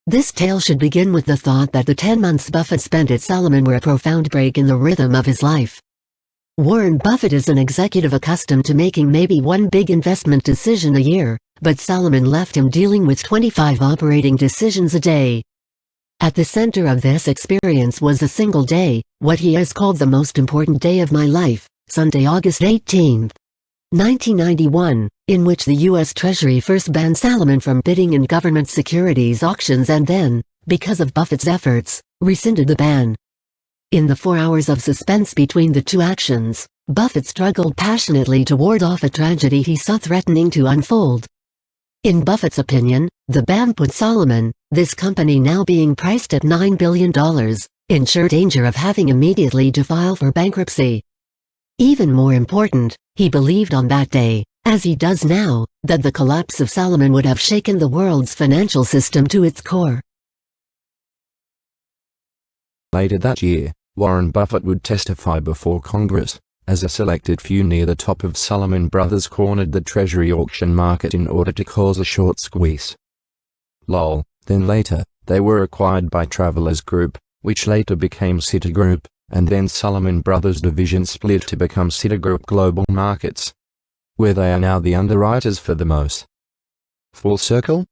This tale should begin with the thought that the 10 months Buffett spent at Salomon were a profound break in the rhythm of his life. Warren Buffett is an executive accustomed to making maybe one big investment decision a year, but Salomon left him dealing with 25 operating decisions a day. At the center of this experience was a single day, what he has called the most important day of my life, Sunday, August 18, 1991, in which the U.S. Treasury first banned Salomon from bidding in government securities auctions and then, because of Buffett's efforts, rescinded the ban. In the 4 hours of suspense between the two actions, Buffett struggled passionately to ward off a tragedy he saw threatening to unfold. In Buffett's opinion, the ban put Salomon, this company now being priced at $9 billion, in sure danger of having immediately to file for bankruptcy. Even more important, he believed on that day, as he does now, that the collapse of Salomon would have shaken the world's financial system to its core. Later that year, Warren Buffett would testify before Congress, as a selected few near the top of Salomon Brothers cornered the Treasury auction market in order to cause a short squeeze. Lol. Then later, they were acquired by Travelers Group, which later became Citigroup, and then Salomon Brothers division split to become Citigroup Global Markets, where they are now the underwriters for the most. Full circle?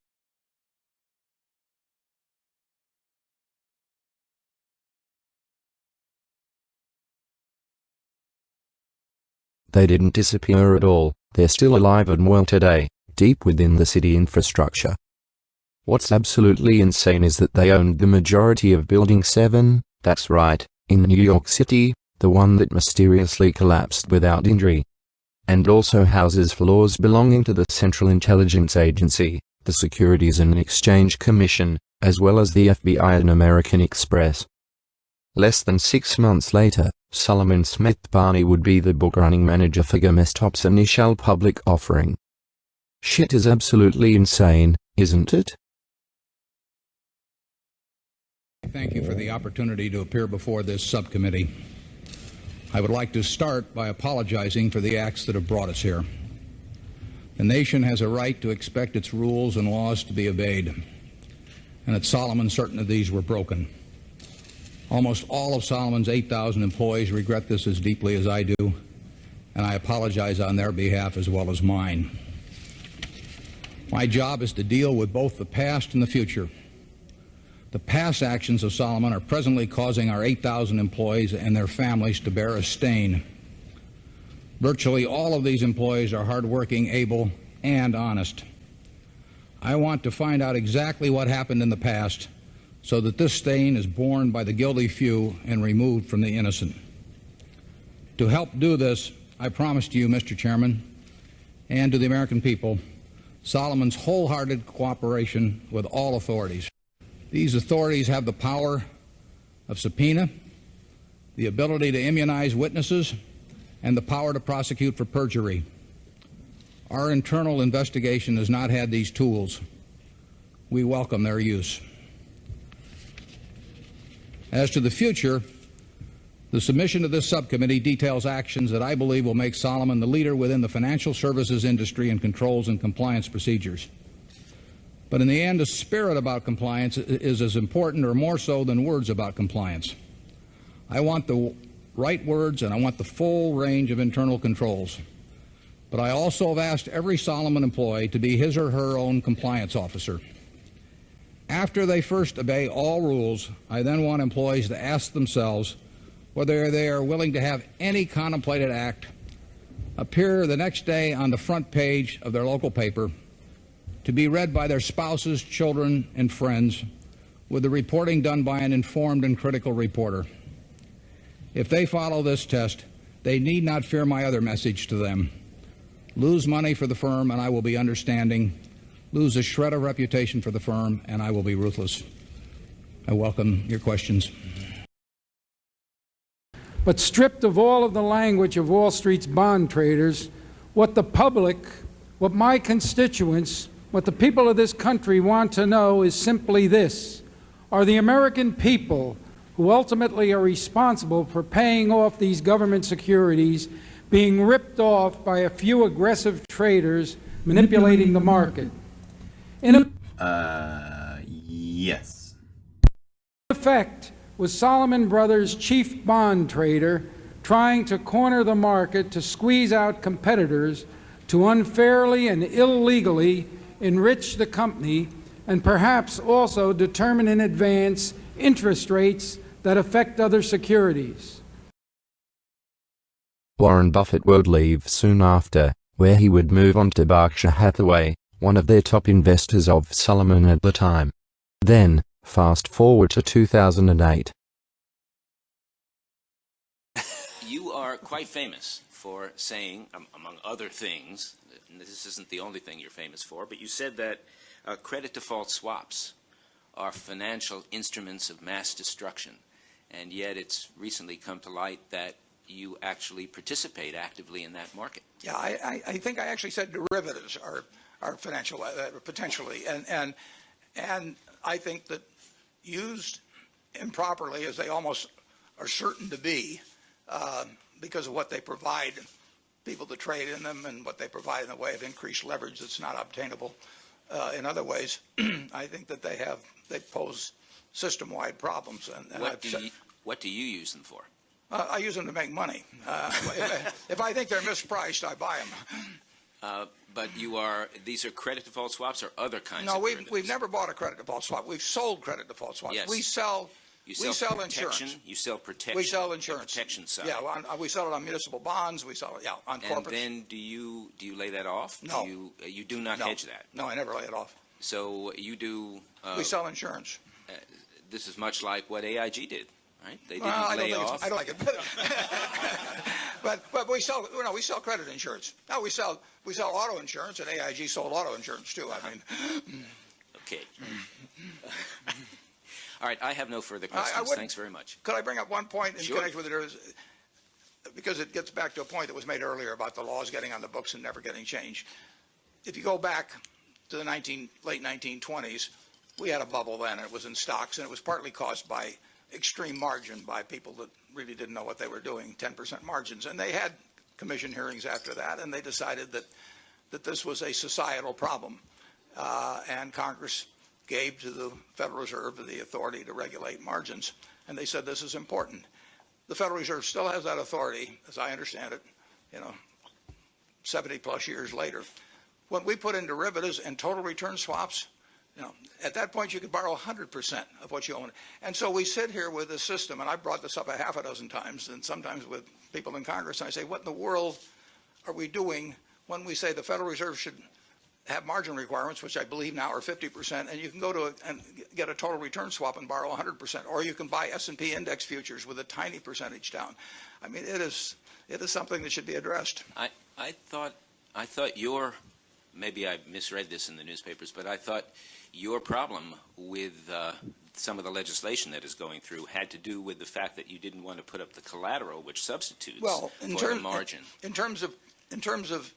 They didn't disappear at all, they're still alive and well today, deep within the city infrastructure. What's absolutely insane is that they owned the majority of Building 7, that's right, in New York City, the one that mysteriously collapsed without injury. And also houses floors belonging to the Central Intelligence Agency, the Securities and Exchange Commission, as well as the FBI and American Express. Less than 6 months later, Salomon Smith Barney would be the book-running manager for GameStop's initial public offering. Shit is absolutely insane, isn't it? Thank you for the opportunity to appear before this subcommittee. I would like to start by apologizing for the acts that have brought us here. The nation has a right to expect its rules and laws to be obeyed, and at Salomon, certain of these were broken. Almost all of Salomon's 8,000 employees regret this as deeply as I do, and I apologize on their behalf as well as mine. My job is to deal with both the past and the future. The past actions of Salomon are presently causing our 8,000 employees and their families to bear a stain. Virtually all of these employees are hardworking, able, and honest. I want to find out exactly what happened in the past so that this stain is borne by the guilty few and removed from the innocent. To help do this, I promise to you, Mr. Chairman, and to the American people, Salomon's wholehearted cooperation with all authorities. These authorities have the power of subpoena, the ability to immunize witnesses, and the power to prosecute for perjury. Our internal investigation has not had these tools. We welcome their use. As to the future, the submission to this subcommittee details actions that I believe will make Salomon the leader within the financial services industry in controls and compliance procedures. But in the end, a spirit about compliance is as important or more so than words about compliance. I want the right words and I want the full range of internal controls. But I also have asked every Salomon employee to be his or her own compliance officer. After they first obey all rules, I then want employees to ask themselves whether they are willing to have any contemplated act appear the next day on the front page of their local paper, to be read by their spouses, children, and friends, with the reporting done by an informed and critical reporter. If they follow this test, they need not fear my other message to them. Lose money for the firm, and I will be understanding. Lose a shred of reputation for the firm, and I will be ruthless. I welcome your questions. But stripped of all of the language of Wall Street's bond traders, what the public, what my constituents, what the people of this country want to know is simply this: are the American people who ultimately are responsible for paying off these government securities being ripped off by a few aggressive traders manipulating the market? Yes. In effect, was Salomon Brothers' chief bond trader trying to corner the market to squeeze out competitors, to unfairly and illegally enrich the company, and perhaps also determine in advance interest rates that affect other securities. Warren Buffett would leave soon after, where he would move on to Berkshire Hathaway, one of their top investors of Salomon at the time. Then, fast forward to 2008. You are quite famous for saying, among other things, and this isn't the only thing you're famous for, but you said that credit default swaps are financial instruments of mass destruction, and yet it's recently come to light that you actually participate actively in that market. Yeah, I think I actually said derivatives are financial potentially, and I think that used improperly, as they almost are certain to be, because of what they provide people to trade in them and what they provide in the way of increased leverage that's not obtainable in other ways, I think that they pose system-wide problems. And what do you use them for? I use them to make money. If I think they're mispriced, I buy them. But these are credit default swaps or other kinds of derivatives? No, we've never bought a credit default swap. We've sold credit default swaps. Yes. We sell insurance. You sell protection. We sell insurance. The protection side. Yeah, we sell it on municipal bonds. We sell it, on corporates. And then do you lay that off? No. You do not hedge that? No, I never lay it off. So you do... we sell insurance. This is much like what AIG did, right? They didn't lay off. I don't like it. But we sell credit insurance. Now we sell auto insurance, and AIG sold auto insurance too. I mean... Okay. All right, I have no further questions. Thanks very much. Could I bring up one point in Sure. connection with it? Because it gets back to a point that was made earlier about the laws getting on the books and never getting changed. If you go back to the late 1920s, we had a bubble then. It was in stocks, and it was partly caused by extreme margin by people that really didn't know what they were doing, 10% margins. And they had commission hearings after that, and they decided that this was a societal problem. And Congress gave to the Federal Reserve the authority to regulate margins. And they said this is important. The Federal Reserve still has that authority, as I understand it, 70 plus years later. When we put in derivatives and total return swaps, at that point you could borrow 100% of what you own. And so we sit here with a system, and I brought this up a half a dozen times, and sometimes with people in Congress, and I say, what in the world are we doing when we say the Federal Reserve should have margin requirements, which I believe now are 50%, and you can go and get a total return swap and borrow 100%, or you can buy S&P index futures with a tiny percentage down. I mean, it is something that should be addressed. I thought maybe I misread this in the newspapers, but I thought your problem with some of the legislation that is going through had to do with the fact that you didn't want to put up the collateral, which substitutes for the margin. In terms of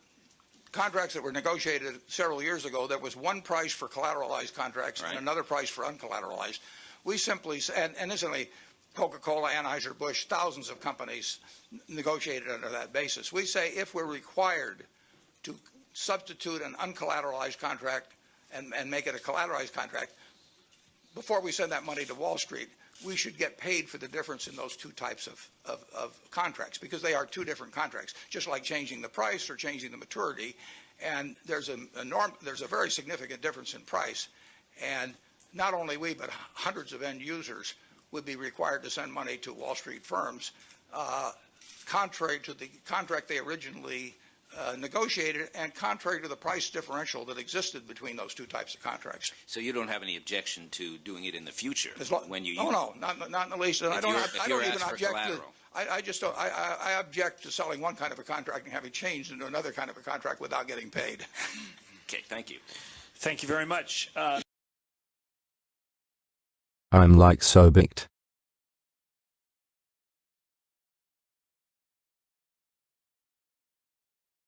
contracts that were negotiated several years ago, there was one price for collateralized contracts and another price for uncollateralized. We simply, and incidentally, Coca-Cola, Anheuser-Busch, thousands of companies negotiated under that basis. We say if we're required to substitute an uncollateralized contract and make it a collateralized contract, before we send that money to Wall Street, we should get paid for the difference in those two types of contracts, because they are two different contracts, just like changing the price or changing the maturity. And there's a very significant difference in price. And not only we, but hundreds of end users would be required to send money to Wall Street firms, contrary to the contract they originally negotiated, and contrary to the price differential that existed between those two types of contracts. So you don't have any objection to doing it in the future when you use it? No, not in the least. And I don't even object to. I just don't. I object to selling one kind of a contract and having changed into another kind of a contract without getting paid. Okay, thank you. Thank you very much. I'm like so baked.